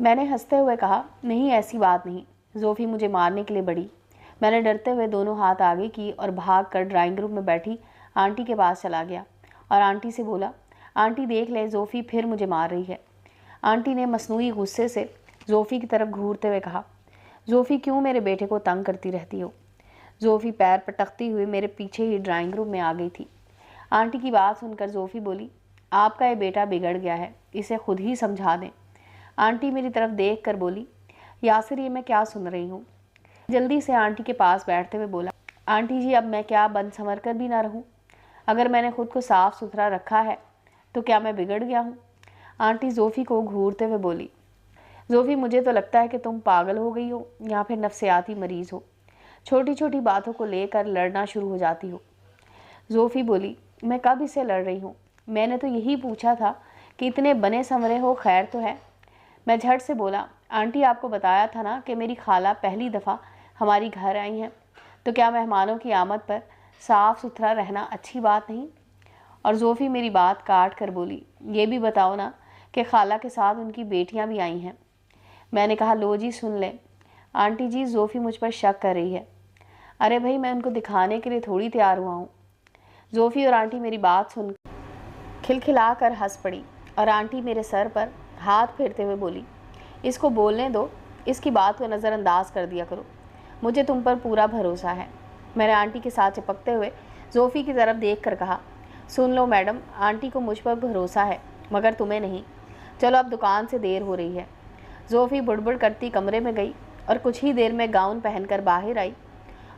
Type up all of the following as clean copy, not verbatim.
मैंने हंसते हुए कहा, नहीं ऐसी बात नहीं। ज़ोफ़ी मुझे मारने के लिए बढ़ी। मैंने डरते हुए दोनों हाथ आगे की और भाग कर ड्राइंग रूम में बैठी आंटी के पास चला गया और आंटी से बोला, आंटी देख ले, ज़ोफ़ी फिर मुझे मार रही है। आंटी ने मसनूई गुस्से से ज़ोफ़ी की तरफ घूरते हुए कहा, ज़ोफ़ी क्यों मेरे बेटे को तंग करती रहती हो। ज़ोफ़ी पैर पटकती हुई मेरे पीछे ही ड्राइंग रूम में आ गई थी। आंटी की बात सुनकर ज़ोफ़ी बोली, आपका ये बेटा बिगड़ गया है, इसे खुद ही समझा दें। आंटी मेरी तरफ देख कर बोली, यासिर ये मैं क्या सुन रही हूँ। जल्दी से आंटी के पास बैठते हुए बोला, आंटी जी अब मैं क्या बंद संवर कर भी ना रहूँ। अगर मैंने खुद को साफ़ सुथरा रखा है तो क्या मैं बिगड़ गया हूँ। आंटी ज़ोफ़ी को घूरते हुए बोली, ज़ोफ़ी मुझे तो लगता है कि तुम पागल हो गई हो या फिर नफ्सियाती मरीज़ हो। छोटी छोटी बातों को लेकर लड़ना शुरू हो जाती हो। ज़ोफ़ी बोली, मैं कब इससे लड़ रही हूँ, मैंने तो यही पूछा था कि इतने बने संवरे हो खैर तो है। मैं झट से बोला, आंटी आपको बताया था ना कि मेरी खाला पहली दफ़ा हमारी घर आई हैं, तो क्या मेहमानों की आमद पर साफ़ सुथरा रहना अच्छी बात नहीं। और ज़ोफ़ी मेरी बात काट कर बोली, ये भी बताओ ना कि खाला के साथ उनकी बेटियां भी आई हैं। मैंने कहा, लो जी सुन लें। आंटी जी ज़ोफ़ी मुझ पर शक कर रही है। अरे भाई मैं उनको दिखाने के लिए थोड़ी तैयार हुआ हूँ। ज़ोफ़ी और आंटी मेरी बात सुन खिलखिला कर हंस पड़ी और आंटी मेरे सर पर हाथ फेरते हुए बोली, इसको बोलने दो, इसकी बात को नज़रअंदाज कर दिया करो, मुझे तुम पर पूरा भरोसा है। मैंने आंटी के साथ चिपकते हुए ज़ोफ़ी की तरफ देख कर कहा, सुन लो मैडम, आंटी को मुझ पर भरोसा है मगर तुम्हें नहीं। चलो अब दुकान से देर हो रही है। ज़ोफ़ी बुड़बुड़ करती कमरे में गई और कुछ ही देर में गाउन पहनकर बाहर आई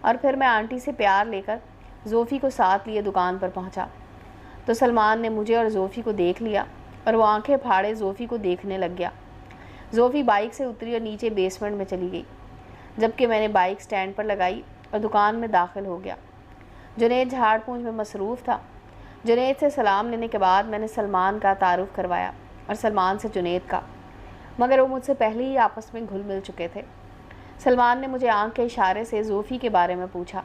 और फिर मैं आंटी से प्यार लेकर ज़ोफ़ी को साथ लिए दुकान पर पहुंचा तो सलमान ने मुझे और ज़ोफ़ी को देख लिया और वो आंखें फाड़े ज़ोफ़ी को देखने लग गया। ज़ोफ़ी बाइक से उतरी और नीचे बेसमेंट में चली गई, जबकि मैंने बाइक स्टैंड पर लगाई और दुकान में दाखिल हो गया। जुनैद झाड़ पूंछ में मसरूफ़ था। जुनैद से सलाम लेने के बाद मैंने सलमान का तारुफ़ करवाया और सलमान से जुनैद का, मगर वो मुझसे पहले ही आपस में घुल मिल चुके थे। सलमान ने मुझे आंख के इशारे से ज़ोफ़ी के बारे में पूछा।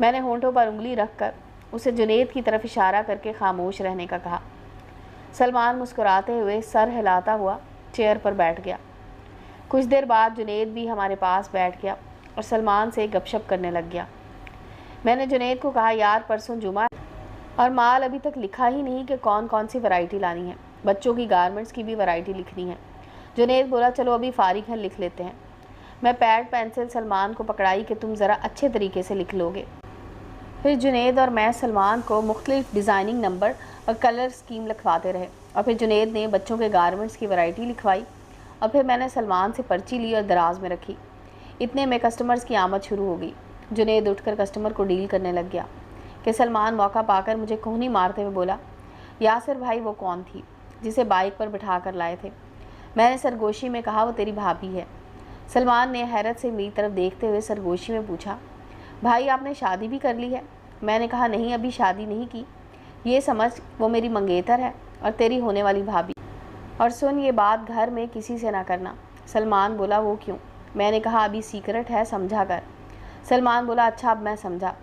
मैंने होंठों पर उंगली रख कर उसे जुनैद की तरफ इशारा करके खामोश रहने का कहा। सलमान मुस्कुराते हुए सर हिलाता हुआ चेयर पर बैठ गया। कुछ देर बाद जुनैद भी हमारे पास बैठ गया और सलमान से गपशप करने लग गया। मैंने जुनैद को कहा, यार परसों जुमा और माल अभी तक लिखा ही नहीं कि कौन कौन सी वैरायटी लानी है, बच्चों की गारमेंट्स की भी वैरायटी लिखनी है। जुनैद बोला, चलो अभी फारिग हैं लिख लेते हैं। मैं पैड पेंसिल सलमान को पकड़ाई कि तुम ज़रा अच्छे तरीके से लिख लोगे। फिर जुनैद और मैं सलमान को मुख्तलिफ डिज़ाइनिंग नंबर और कलर स्कीम लिखवाते रहे और फिर जुनैद ने बच्चों के गारमेंट्स की वैरायटी लिखवाई और फिर मैंने सलमान से पर्ची ली और दराज में रखी। इतने में कस्टमर्स की आमद शुरू हो गई। जुनैद उठकर कस्टमर को डील करने लग गया कि सलमान मौका पाकर मुझे कोहनी मारते हुए बोला, यासिर भाई वो कौन थी जिसे बाइक पर बिठा कर लाए थे। मैंने सरगोशी में कहा, वो तेरी भाभी है। सलमान ने हैरत से मेरी तरफ देखते हुए सरगोशी में पूछा, भाई आपने शादी भी कर ली है। मैंने कहा, नहीं अभी शादी नहीं की, ये समझ वो मेरी मंगेतर है और तेरी होने वाली भाभी। और सुन ये बात घर में किसी से ना करना। सलमान बोला, वो क्यों। मैंने कहा, अभी सीक्रेट है, समझा कर। सलमान बोला, अच्छा अब मैं समझा,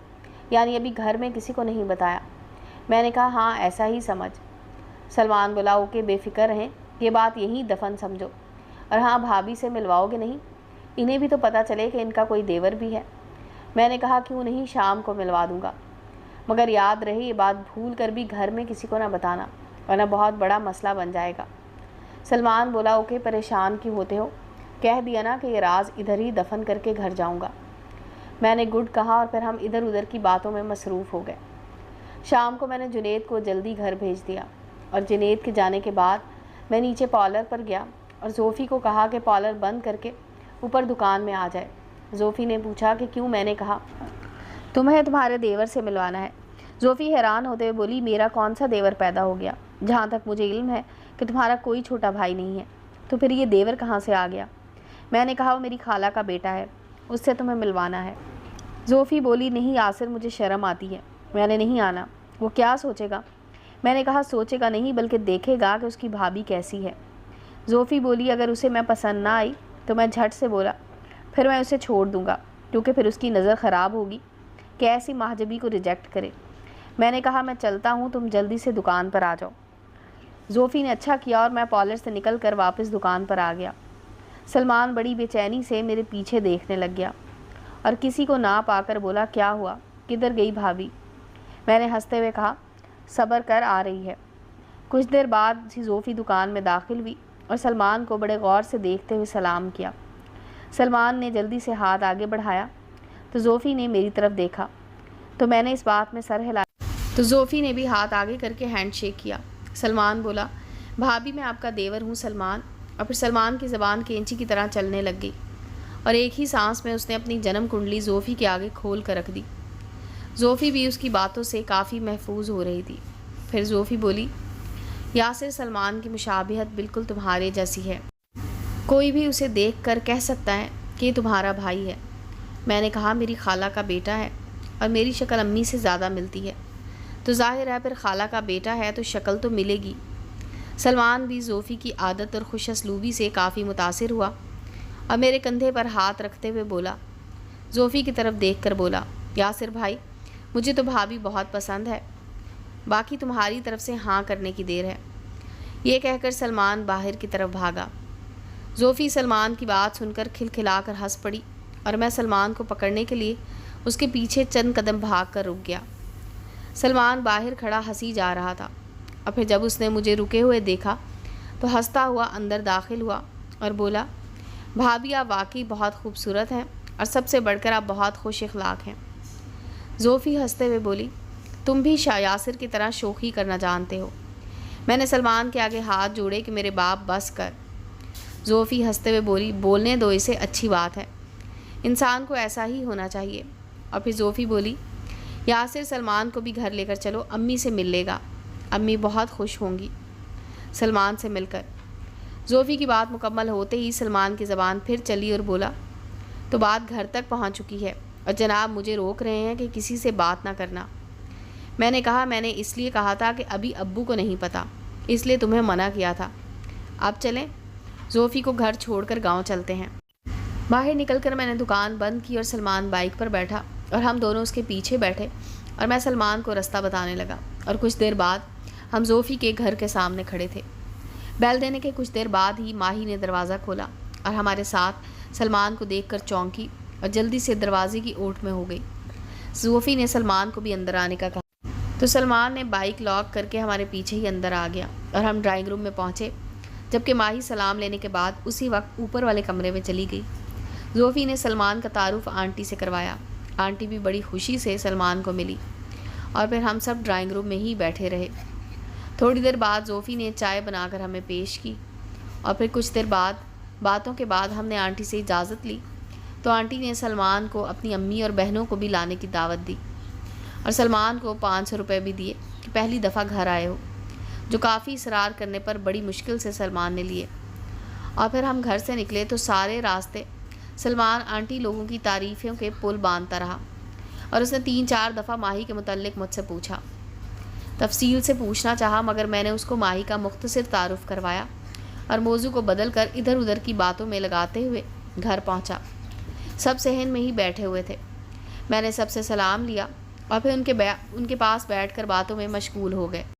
यानी अभी घर में किसी को नहीं बताया। मैंने कहा, हाँ ऐसा ही समझ। सलमान बोला, ओके बेफिक्र रहें, ये बात यहीं दफन समझो। और हाँ भाभी से मिलवाओगे नहीं, इन्हें भी तो पता चले कि इनका कोई देवर भी है। मैंने कहा, क्यों नहीं, शाम को मिलवा दूंगा, मगर याद रहे ये बात भूल कर भी घर में किसी को ना बताना वरना बहुत बड़ा मसला बन जाएगा। सलमान बोला, ओके परेशान क्यों होते हो, कह दिया ना कि ये राज इधर ही दफन करके घर जाऊंगा। मैंने गुड कहा और फिर हम इधर उधर की बातों में मसरूफ़ हो गए। शाम को मैंने जुनैद को जल्दी घर भेज दिया और जुनैद के जाने के बाद मैं नीचे पार्लर पर गया और ज़ोफ़ी को कहा कि पार्लर बंद करके ऊपर दुकान में आ जाए। ज़ोफ़ी ने पूछा कि क्यों। मैंने कहा, तुम्हें तुम्हारे देवर से मिलवाना है। ज़ोफ़ी हैरान होते हुए बोली, मेरा कौन सा देवर पैदा हो गया, जहाँ तक मुझे इल्म है कि तुम्हारा कोई छोटा भाई नहीं है, तो फिर ये देवर कहाँ से आ गया। मैंने कहा, वो मेरी खाला का बेटा है, उससे तुम्हें मिलवाना है। ज़ोफ़ी बोली, नहीं यासिर मुझे शर्म आती है, मैंने नहीं आना, वो क्या सोचेगा। मैंने कहा, सोचेगा नहीं बल्कि देखेगा कि उसकी भाभी कैसी है। ज़ोफ़ी बोली, अगर उसे मैं पसंद ना आई तो मैं झट से बोला, फिर मैं उसे छोड़ दूँगा, क्योंकि फिर उसकी नज़र ख़राब होगी कि ऐसी महजबी को रिजेक्ट करे। मैंने कहा, मैं चलता हूँ, तुम जल्दी से दुकान पर आ जाओ। زوفی نے اچھا کیا اور میں پارلر سے نکل کر واپس دکان پر آ گیا۔ سلمان بڑی بے چینی سے میرے پیچھے دیکھنے لگ گیا اور کسی کو نہ پا کر بولا، کیا ہوا؟ کدھر گئی بھابھی؟ میں نے ہنستے ہوئے کہا، صبر کر، آ رہی ہے۔ کچھ دیر بعد زوفی دکان میں داخل ہوئی اور سلمان کو بڑے غور سے دیکھتے ہوئے سلام کیا۔ سلمان نے جلدی سے ہاتھ آگے بڑھایا تو زوفی نے میری طرف دیکھا تو میں نے اس بات میں سر ہلایا تو زوفی نے بھی ہاتھ آگے کر کے ہینڈ شیک کیا۔ سلمان بولا، بھابھی میں آپ کا دیور ہوں سلمان۔ اور پھر سلمان کی زبان کینچی کی طرح چلنے لگ گئی اور ایک ہی سانس میں اس نے اپنی جنم کنڈلی زوفی کے آگے کھول کر رکھ دی۔ زوفی بھی اس کی باتوں سے کافی محفوظ ہو رہی تھی۔ پھر زوفی بولی، یاسر سلمان کی مشابہت بالکل تمہارے جیسی ہے، کوئی بھی اسے دیکھ کر کہہ سکتا ہے کہ یہ تمہارا بھائی ہے۔ میں نے کہا، میری خالہ کا بیٹا ہے اور میری شکل امی سے زیادہ ملتی ہے، تو ظاہر ہے پھر خالہ کا بیٹا ہے تو شکل تو ملے گی۔ سلمان بھی زوفی کی عادت اور خوش اسلوبی سے کافی متاثر ہوا اور میرے کندھے پر ہاتھ رکھتے ہوئے بولا، زوفی کی طرف دیکھ کر بولا، یاسر بھائی، مجھے تو بھابھی بہت پسند ہے، باقی تمہاری طرف سے ہاں کرنے کی دیر ہے۔ یہ کہہ کر سلمان باہر کی طرف بھاگا۔ زوفی سلمان کی بات سن کر کھلکھلا کر ہنس پڑی اور میں سلمان کو پکڑنے کے لیے اس کے پیچھے چند قدم بھاگ کر رک گیا۔ سلمان باہر کھڑا ہنسی جا رہا تھا اور پھر جب اس نے مجھے رکے ہوئے دیکھا تو ہنستا ہوا اندر داخل ہوا اور بولا، بھابھی آپ واقعی بہت خوبصورت ہیں اور سب سے بڑھ کر آپ بہت خوش اخلاق ہیں۔ زوفی ہنستے ہوئے بولی، تم بھی یاسر کی طرح شوخی کرنا جانتے ہو۔ میں نے سلمان کے آگے ہاتھ جوڑے کہ میرے باپ بس کر۔ زوفی ہنستے ہوئے بولی، بولنے دو اسے، اچھی بات ہے، انسان کو ایسا ہی ہونا چاہیے۔ اور پھر زوفی بولی، یاسر سلمان کو بھی گھر لے کر چلو، امی سے مل لے گا، امی بہت خوش ہوں گی سلمان سے مل کر۔ زوفی کی بات مکمل ہوتے ہی سلمان کی زبان پھر چلی اور بولا، تو بات گھر تک پہنچ چکی ہے اور جناب مجھے روک رہے ہیں کہ کسی سے بات نہ کرنا۔ میں نے کہا، میں نے اس لیے کہا تھا کہ ابھی ابو کو نہیں پتہ، اس لیے تمہیں منع کیا تھا۔ اب چلیں، زوفی کو گھر چھوڑ کر گاؤں چلتے ہیں۔ باہر نکل کر میں نے دکان بند کی اور سلمان بائک پر بیٹھا اور ہم دونوں اس کے پیچھے بیٹھے اور میں سلمان کو رستہ بتانے لگا اور کچھ دیر بعد ہم زوفی کے گھر کے سامنے کھڑے تھے۔ بیل دینے کے کچھ دیر بعد ہی ماہی نے دروازہ کھولا اور ہمارے ساتھ سلمان کو دیکھ کر چونکی اور جلدی سے دروازے کی اوٹ میں ہو گئی۔ زوفی نے سلمان کو بھی اندر آنے کا کہا تو سلمان نے بائک لاک کر کے ہمارے پیچھے ہی اندر آ گیا اور ہم ڈرائنگ روم میں پہنچے، جبکہ ماہی سلام لینے کے بعد اسی وقت اوپر والے کمرے میں چلی گئی۔ زوفی نے سلمان کا تعارف آنٹی سے کروایا۔ آنٹی بھی بڑی خوشی سے سلمان کو ملی اور پھر ہم سب ڈرائنگ روم میں ہی بیٹھے رہے۔ تھوڑی دیر بعد زوفی نے چائے بنا کر ہمیں پیش کی اور پھر کچھ دیر بعد باتوں کے بعد ہم نے آنٹی سے اجازت لی تو آنٹی نے سلمان کو اپنی امی اور بہنوں کو بھی لانے کی دعوت دی اور سلمان کو 500 روپے بھی دیے کہ پہلی دفعہ گھر آئے ہو، جو کافی اصرار کرنے پر بڑی مشکل سے سلمان نے لیے۔ اور پھر ہم گھر سے نکلے تو سارے راستے سلمان آنٹی لوگوں کی تعریفوں کے پل باندھتا رہا اور اس نے 3-4 دفعہ ماہی کے متعلق مجھ سے پوچھا، تفصیل سے پوچھنا چاہا، مگر میں نے اس کو ماہی کا مختصر تعارف کروایا اور موضوع کو بدل کر ادھر ادھر کی باتوں میں لگاتے ہوئے گھر پہنچا۔ سب صحن میں ہی بیٹھے ہوئے تھے۔ میں نے سب سے سلام لیا اور پھر ان کے پاس بیٹھ کر باتوں میں مشغول ہو گئے۔